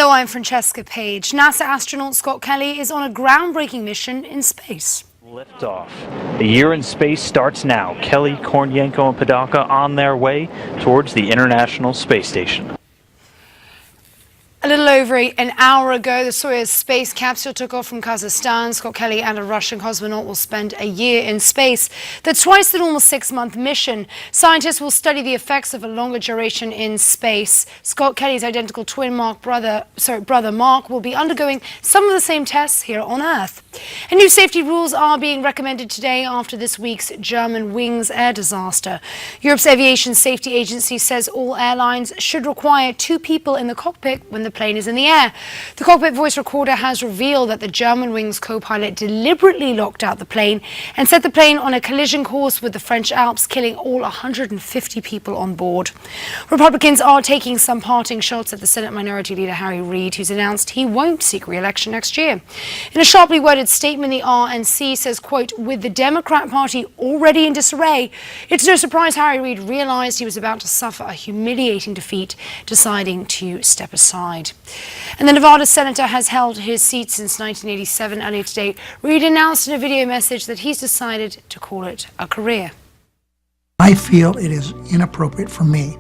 Hello, I'm Francesca Page. NASA astronaut Scott Kelly is on a groundbreaking mission in space. Liftoff. A year in space starts now. Kelly, Kornienko, and Padaka on their way towards the International Space Station. A little over an hour ago, the Soyuz space capsule took off from Kazakhstan. Scott Kelly and a Russian cosmonaut will spend a year in space. That's twice the normal 6-month mission. Scientists will study the effects of a longer duration in space. Scott Kelly's identical twin brother Mark will be undergoing some of the same tests here on Earth. And new safety rules are being recommended today after this week's Germanwings air disaster. Europe's aviation safety agency says all airlines should require 2 people in the cockpit when the plane is in the air. The cockpit voice recorder has revealed that the Germanwings co-pilot deliberately locked out the plane and set the plane on a collision course with the French Alps, killing all 150 people on board. Republicans are taking some parting shots at the Senate Minority Leader Harry Reid, who's announced he won't seek re-election next year. In a sharply worded statement, the RNC says, quote, "With the Democrat Party already in disarray, it's no surprise Harry Reid realized he was about to suffer a humiliating defeat, deciding to step aside." And the Nevada senator has held his seat since 1987. Earlier today, Reid announced in a video message that he's decided to call it a career. I feel it is inappropriate for me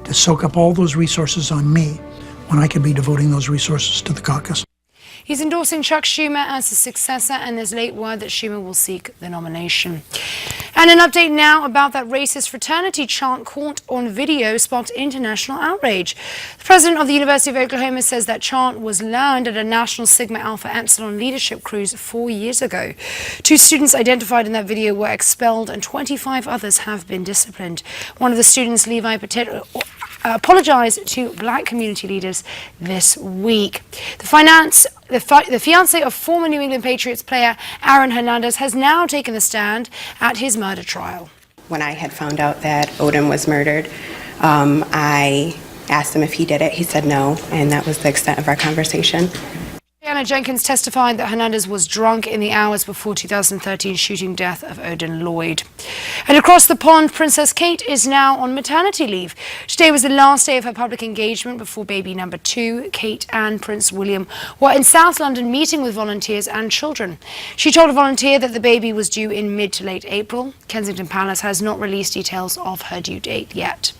to soak up all those resources on me when I could be devoting those resources to the caucus. He's endorsing Chuck Schumer as his successor, and there's late word that Schumer will seek the nomination. And an update now about that racist fraternity chant caught on video sparked international outrage. The president of the University of Oklahoma says that chant was learned at a National Sigma Alpha Epsilon leadership cruise 4 years ago. 2 students identified in that video were expelled and 25 others have been disciplined. One of the students, Levi Patel, apologized to black community leaders this week. The fiancé of former New England Patriots player Aaron Hernandez has now taken the stand at his murder trial. When I had found out that Odin was murdered, I asked him if he did it. He said no, and that was the extent of our conversation. Anna Jenkins testified that Hernandez was drunk in the hours before 2013 shooting death of Odin Lloyd. And across the pond, Princess Kate is now on maternity leave. Today was the last day of her public engagement before baby number 2. Kate and Prince William were in South London meeting with volunteers and children. She told a volunteer that the baby was due in mid to late April. Kensington Palace has not released details of her due date yet.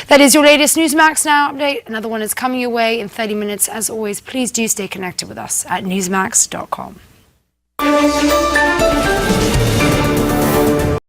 That is your latest Newsmax Now update. Another one is coming your way in 30 minutes. As always, please do stay connected with us at newsmax.com.